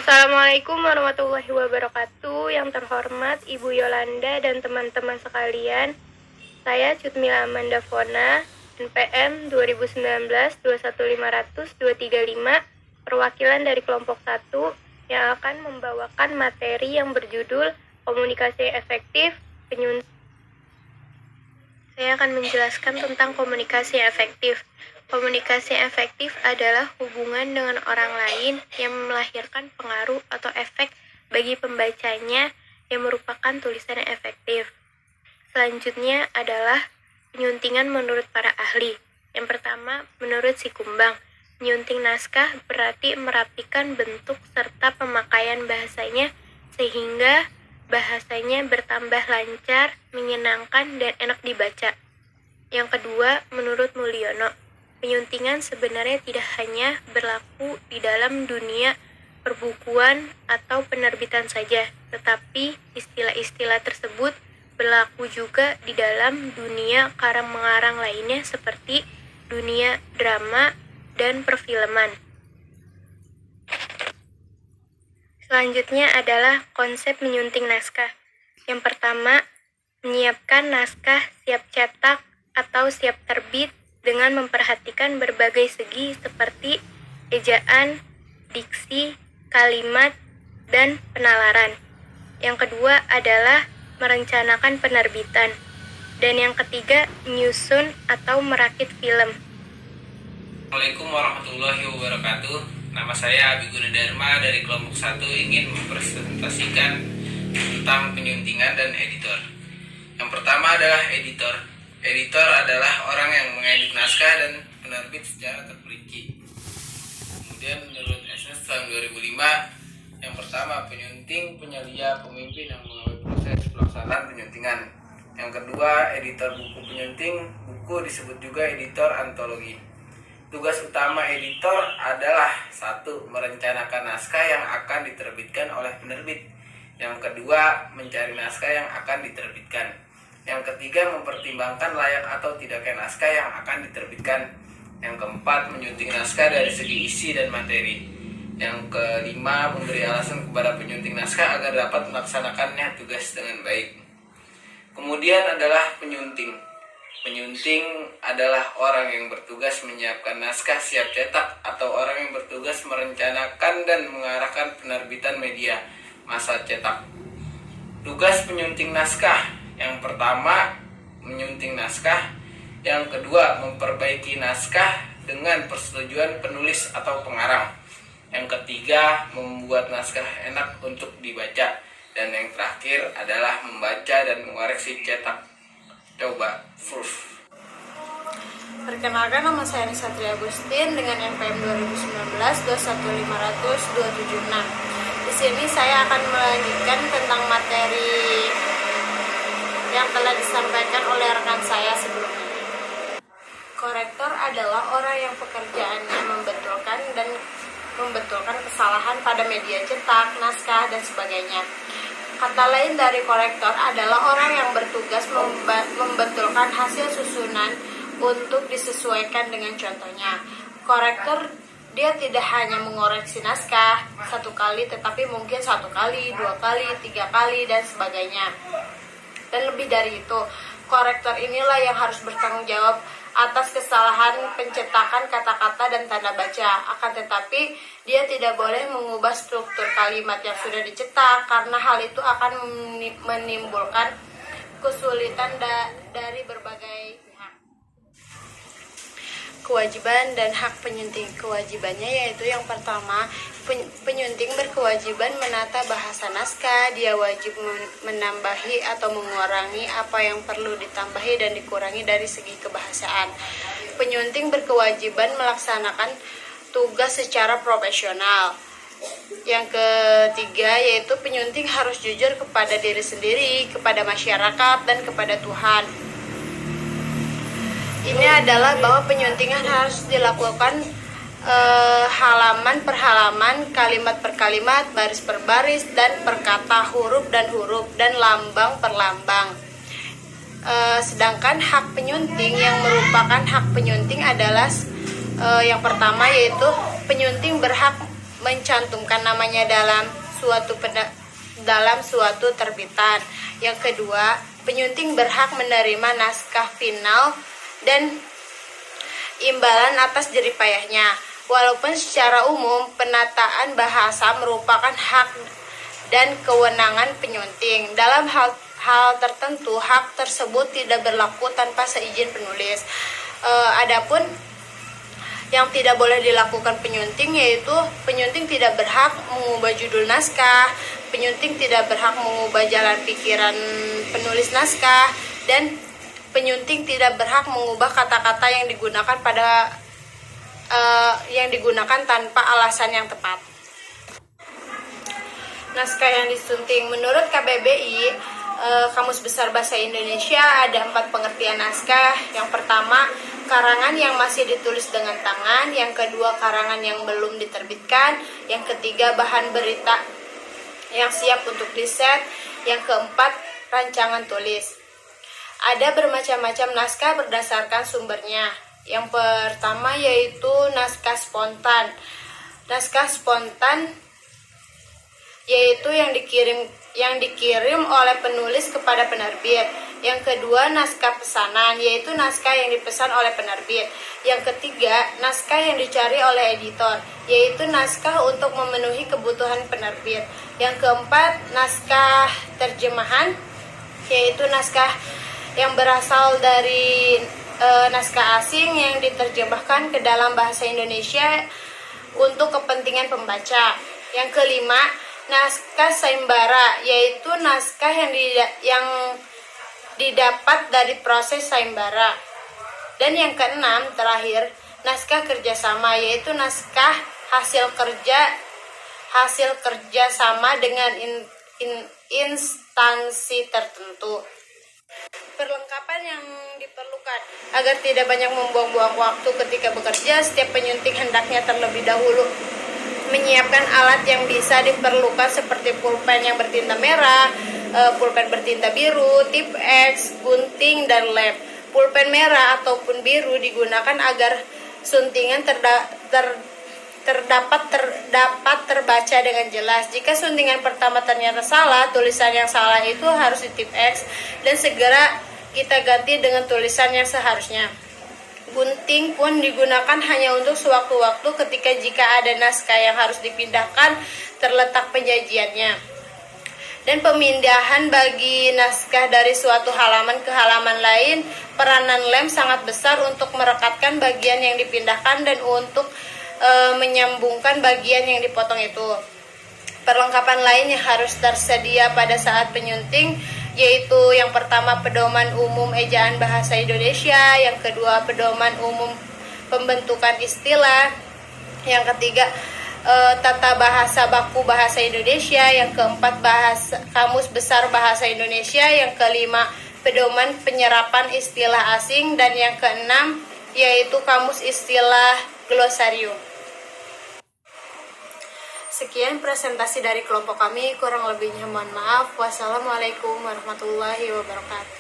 Assalamualaikum warahmatullahi wabarakatuh. Yang terhormat Ibu Yolanda dan teman-teman sekalian, saya Cutmila Amanda Fona, NPM 2019-21500-235, perwakilan dari kelompok 1 yang akan membawakan materi yang berjudul Komunikasi Efektif Penyunting. Saya akan menjelaskan tentang komunikasi efektif. Komunikasi efektif adalah hubungan dengan orang lain yang melahirkan pengaruh atau efek bagi pembacanya yang merupakan tulisan yang efektif. Selanjutnya adalah penyuntingan menurut para ahli. Yang pertama, menurut si Kumbang, menyunting naskah berarti merapikan bentuk serta pemakaian bahasanya sehingga bahasanya bertambah lancar, menyenangkan, dan enak dibaca. Yang kedua, menurut Mulyono, penyuntingan sebenarnya tidak hanya berlaku di dalam dunia perbukuan atau penerbitan saja, tetapi istilah-istilah tersebut berlaku juga di dalam dunia karang-mengarang lainnya seperti dunia drama dan perfilman. Selanjutnya adalah konsep menyunting naskah. Yang pertama, menyiapkan naskah siap cetak atau siap terbit dengan memperhatikan berbagai segi seperti ejaan, diksi, kalimat, dan penalaran. Yang kedua adalah merencanakan penerbitan. Dan yang ketiga, menyusun atau merakit film. Assalamualaikum warahmatullahi wabarakatuh. Nama saya Abi Gunadarma dari kelompok 1 ingin mempresentasikan tentang penyuntingan dan editor. Yang pertama adalah editor. Editor adalah orang yang mengedit naskah dan penerbit secara terperinci. Kemudian menurut Esnes tahun 2005, yang pertama penyunting, penyelia, pemimpin yang mengawal proses pelaksanaan penyuntingan. Yang kedua, editor buku penyunting. Buku disebut juga editor antologi. Tugas utama editor adalah 1. Merencanakan naskah yang akan diterbitkan oleh penerbit. Yang kedua, mencari naskah yang akan diterbitkan. Yang ketiga, mempertimbangkan layak atau tidaknya naskah yang akan diterbitkan. Yang keempat, menyunting naskah dari segi isi dan materi. Yang kelima, memberi alasan kepada penyunting naskah agar dapat melaksanakannya tugas dengan baik. Kemudian adalah penyunting. Penyunting adalah orang yang bertugas menyiapkan naskah siap cetak atau orang yang bertugas merencanakan dan mengarahkan penerbitan media masa cetak. Tugas penyunting naskah: yang pertama, menyunting naskah. Yang kedua, memperbaiki naskah dengan persetujuan penulis atau pengarang. Yang ketiga, membuat naskah enak untuk dibaca. Dan yang terakhir adalah membaca dan mengoreksi cetak. Coba, proof. Perkenalkan, nama saya Nisatria Agustin dengan NPM 2019-21500-276. Di sini saya akan melanjutkan tentang materi yang telah disampaikan oleh rekan saya sebelumnya. Korektor adalah orang yang pekerjaannya membetulkan kesalahan pada media cetak, naskah, dan sebagainya. Kata lain dari korektor adalah orang yang bertugas membetulkan hasil susunan untuk disesuaikan dengan contohnya. Korektor dia tidak hanya mengoreksi naskah 1 kali, tetapi mungkin 1 kali, 2 kali, 3 kali, dan sebagainya. Dan lebih dari itu, korektor inilah yang harus bertanggung jawab atas kesalahan pencetakan kata-kata dan tanda baca. Akan tetapi, dia tidak boleh mengubah struktur kalimat yang sudah dicetak karena hal itu akan menimbulkan kesulitan dari berbagai pihak. Kewajiban dan hak penyunting. Kewajibannya yaitu yang pertama, penyunting berkewajiban menata bahasa naskah. Dia wajib menambahi atau mengurangi apa yang perlu ditambahi dan dikurangi dari segi kebahasaan. Penyunting berkewajiban melaksanakan tugas secara profesional. Yang ketiga yaitu penyunting harus jujur kepada diri sendiri, kepada masyarakat, dan kepada Tuhan. Ini adalah bahwa penyuntingan harus dilakukan halaman per halaman, kalimat per kalimat, baris per baris, dan per kata, huruf dan lambang per lambang. Sedangkan hak penyunting yang merupakan hak penyunting adalah yang pertama yaitu penyunting berhak mencantumkan namanya dalam suatu terbitan. Yang kedua, penyunting berhak menerima naskah final dan imbalan atas jerih payahnya. Walaupun secara umum penataan bahasa merupakan hak dan kewenangan penyunting, dalam hal tertentu hak tersebut tidak berlaku tanpa seizin penulis. Adapun yang tidak boleh dilakukan penyunting, yaitu penyunting tidak berhak mengubah judul naskah, penyunting tidak berhak mengubah jalan pikiran penulis naskah, dan penyunting tidak berhak mengubah kata-kata yang digunakan tanpa alasan yang tepat. Naskah yang disunting. Menurut KBBI, Kamus Besar Bahasa Indonesia, ada 4 pengertian naskah. Yang pertama, karangan yang masih ditulis dengan tangan. Yang kedua, karangan yang belum diterbitkan. Yang ketiga, bahan berita yang siap untuk diset. Yang keempat, rancangan tulis. Ada bermacam-macam naskah berdasarkan sumbernya. Yang pertama yaitu naskah spontan. Naskah spontan yaitu yang dikirim oleh penulis kepada penerbit. Yang kedua, naskah pesanan, yaitu naskah yang dipesan oleh penerbit. Yang ketiga, naskah yang dicari oleh editor, yaitu naskah untuk memenuhi kebutuhan penerbit. Yang keempat, naskah terjemahan, yaitu naskah yang berasal dari naskah asing yang diterjemahkan ke dalam bahasa Indonesia untuk kepentingan pembaca. Yang kelima, naskah sayembara, yaitu naskah yang didapat dari proses sayembara. Dan yang keenam, terakhir, naskah kerjasama, yaitu naskah hasil kerja sama dengan instansi tertentu. Perlengkapan yang diperlukan. Agar tidak banyak membuang-buang waktu ketika bekerja, setiap penyunting hendaknya terlebih dahulu menyiapkan alat yang bisa diperlukan seperti pulpen yang bertinta merah, pulpen bertinta biru, tip X, gunting, dan lem. Pulpen merah ataupun biru digunakan agar suntingan dapat terbaca dengan jelas. Jika suntingan pertama ternyata salah, tulisan yang salah itu harus di tip X dan segera kita ganti dengan tulisan yang seharusnya. Gunting pun digunakan hanya untuk sewaktu-waktu ketika jika ada naskah yang harus dipindahkan terletak penyajiannya. Dan pemindahan bagi naskah dari suatu halaman ke halaman lain, peranan lem sangat besar untuk merekatkan bagian yang dipindahkan dan untuk menyambungkan bagian yang dipotong itu. Perlengkapan lain yang harus tersedia pada saat penyunting yaitu yang pertama pedoman umum ejaan bahasa Indonesia, yang kedua pedoman umum pembentukan istilah, yang ketiga tata bahasa baku bahasa Indonesia, yang keempat Kamus Besar Bahasa Indonesia, yang kelima pedoman penyerapan istilah asing, dan yang keenam yaitu kamus istilah glosarium. Sekian presentasi dari kelompok kami, kurang lebihnya mohon maaf. Wassalamualaikum warahmatullahi wabarakatuh.